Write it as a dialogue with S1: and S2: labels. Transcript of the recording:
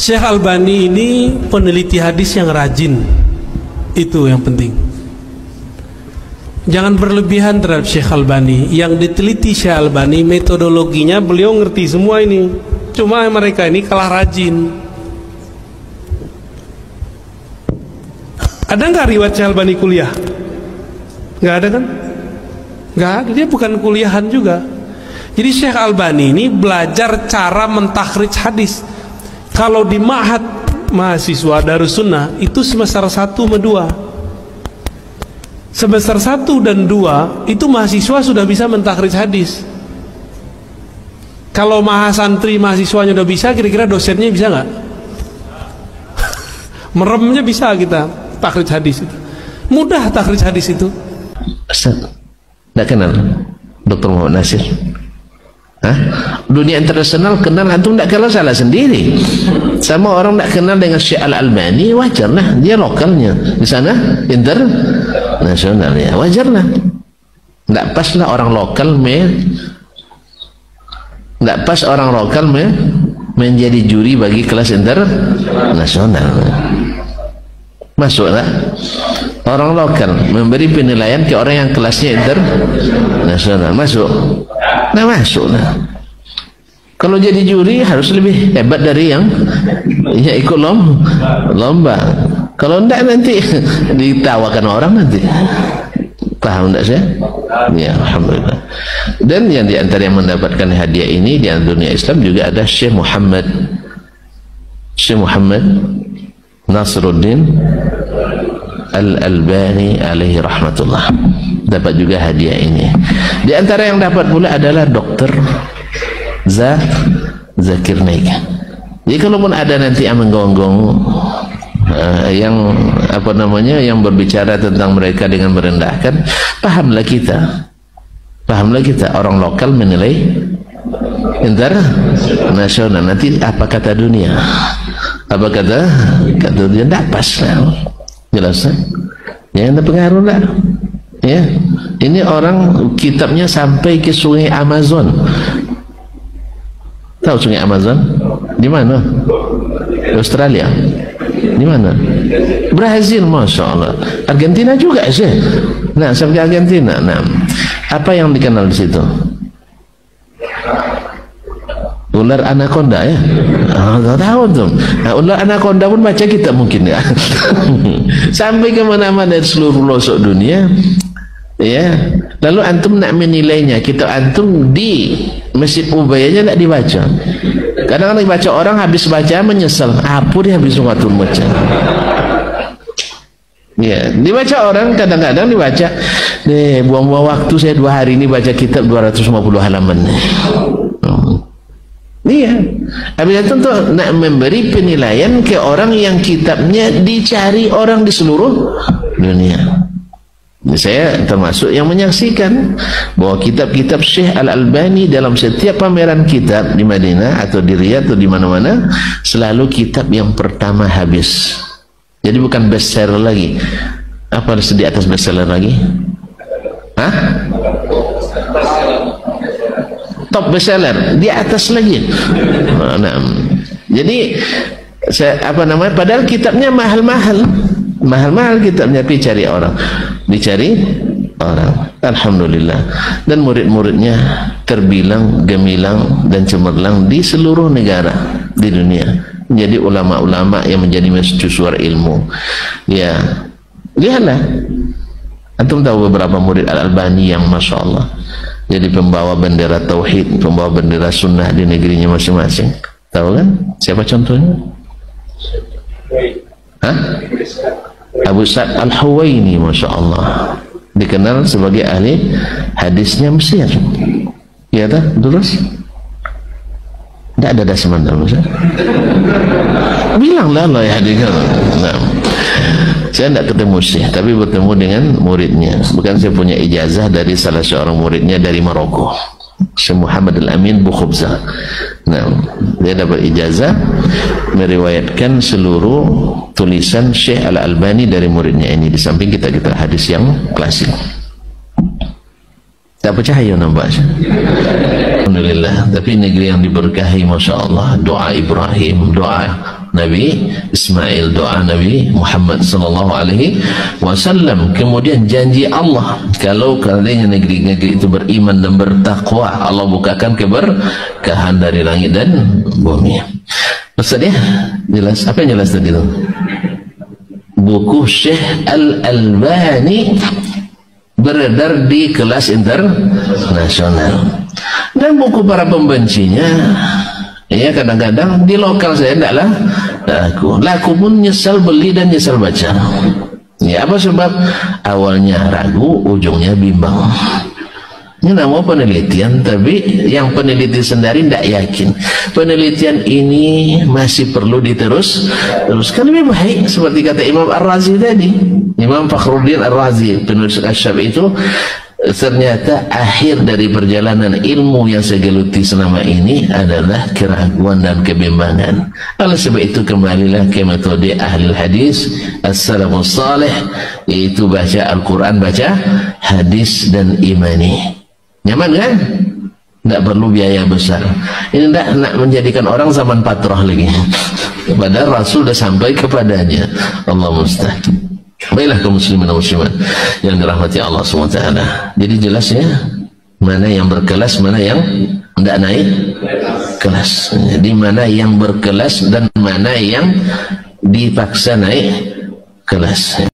S1: Syekh Albani ini peneliti hadis yang rajin, itu yang penting. Jangan berlebihan terhadap Syekh Albani. Yang diteliti Syekh Albani, metodologinya beliau ngerti semua ini. Cuma mereka ini kalah rajin. Ada nggak riwayat Syekh Albani kuliah? Nggak ada kan? Nggak ada, dia bukan kuliahan juga. Jadi Syekh Albani ini belajar cara mentakhrij hadis. Kalau di ma'had mahasiswa Darus Sunnah itu semester 1 sama 2. Semester 1 dan 2 itu mahasiswa sudah bisa mentakhrij hadis. Kalau mahasantri mahasiswanya udah bisa, kira-kira dosennya bisa nggak? Meremnya bisa kita takhrij hadis itu. Mudah takhrij hadis itu.
S2: Ustaz, nggak kenal Dr. Muhammad Nasir? Hah? Dunia internasional kenal, antum tak kenal salah sendiri. Sama orang tak kenal dengan Syekh Al-Albani, wajarlah, dia lokalnya di sana internasional, ya wajarlah. Tak pas lah orang lokal tak pas orang lokal menjadi juri bagi kelas internasional. Masuklah orang lokal memberi penilaian ke orang yang kelasnya internasional, masuk. Nah masuk lah. Kalau jadi juri harus lebih hebat dari yang ikut lomba. Kalau enggak nanti ditawakan orang nanti. Paham enggak saya? Ya, alhamdulillah. Dan yang di antara yang mendapatkan hadiah ini di dunia Islam juga ada Syekh Muhammad Nasruddin Al-Albani alaihi rahmatullah, dapat juga hadiah ini. Di antara yang dapat pula adalah Dr. Zakir Naik. Jadi kalaupun ada nanti yang menggonggong yang yang berbicara tentang mereka dengan merendahkan, pahamlah kita orang lokal menilai internasional. Nanti apa kata dunia, apa kata dunia, tidak pas lah. Jelas kan? Jangan terpengaruh lah. Ya, ini orang kitabnya sampai ke sungai Amazon. Tahu sungai Amazon? Di mana? Australia. Di mana? Brazil, masya Allah. Argentina juga sih. Nah, sampai Argentina. Nah, apa yang dikenal di situ? Ular anaconda, ya. Nggak tahu tuh. Nah, ular anaconda pun baca kita mungkin ya. Sampai kemana-mana dari seluruh pelosok dunia, ya. Lalu antum nak menilainya, kitab antum di Masjid Ubayyahnya tidak dibaca. Kadang-kadang dibaca orang, habis baca menyesal. Apa dia habis ngatur baca? Ya, dibaca orang, kadang-kadang dibaca. Nih, buang-buang waktu saya 2 hari ini baca kitab 250 halaman. Iya, habis itu untuk nak memberi penilaian ke orang yang kitabnya dicari orang di seluruh dunia. Saya termasuk yang menyaksikan bahwa kitab-kitab Syekh Al-Albani dalam setiap pameran kitab di Madinah atau di Riyadh atau di mana-mana selalu kitab yang pertama habis. Jadi bukan bestseller lagi. Apa di atas bestseller lagi? Hah? Top bestseller di atas lagi. Nah, jadi padahal kitabnya mahal-mahal kitabnya, dicari orang. Alhamdulillah. Dan murid-muridnya terbilang gemilang dan cemerlang di seluruh negara di dunia, menjadi ulama-ulama yang menjadi mercusuar ilmu. Ya, lihatlah, antum tahu beberapa murid Al-Albani yang masya Allah jadi pembawa bendera tauhid, pembawa bendera sunnah di negerinya masing-masing. Tahu kan siapa contohnya? Hah? Abu Sa'd Al-Huwaini, masya Allah, dikenal sebagai ahli hadisnya Mesir. Ya tak? Terus tidak ada dasman dalam Mesir. Bilanglah Allah ya hadir. Nah, saya tidak ketemu Syekh, tapi bertemu dengan muridnya. Bukan saya punya ijazah dari salah seorang muridnya dari Maroko, Syekh Muhammad Al-Amin Bukhubzah. Nah, dia dapat ijazah meriwayatkan seluruh tulisan Syekh Al-Albani dari muridnya ini, di samping kita hadis yang klasik. Tak percaya nampak. Alhamdulillah. Tapi negeri yang diberkahi, masya Allah. Doa Ibrahim, doa Nabi Ismail, doa Nabi Muhammad sallallahu alaihi wasallam. Kemudian janji Allah, kalau kalian negeri-negeri itu beriman dan bertakwa, Allah bukakan keberkahan dari langit dan bumi. Maksudnya jelas? Apa yang jelas tadi itu? Buku Syekh Al-Albani beredar di kelas internasional, dan buku para pembencinya ya kadang-kadang di lokal saya tidaklah laku pun nyesal beli dan nyesal baca. Ya, apa sebab? Awalnya ragu, ujungnya bimbang. Ini nama penelitian, tapi yang peneliti sendiri tidak yakin penelitian ini masih perlu teruskan lebih baik. Seperti kata Imam Ar-Razi tadi, Imam Fakhruddin Ar-Razi, penulis Asy-Syafi'i itu, ternyata akhir dari perjalanan ilmu yang saya geluti selama ini adalah keraguan dan kebimbangan. Oleh sebab itu kembalilah ke metode ahli hadis as-salafus salih, yaitu baca Al-Quran, baca hadis dan imani. Nyaman kan? Tidak perlu biaya besar. Ini tidak nak menjadikan orang zaman patroh lagi, padahal Rasul sudah sampai kepadanya. Allah musta'an. Baiklah kaum muslimin dan muslimat yang dirahmati Allah SWT. Jadi jelas ya, mana yang berkelas, mana yang tidak naik kelas. Jadi mana yang berkelas dan mana yang dipaksa naik kelas.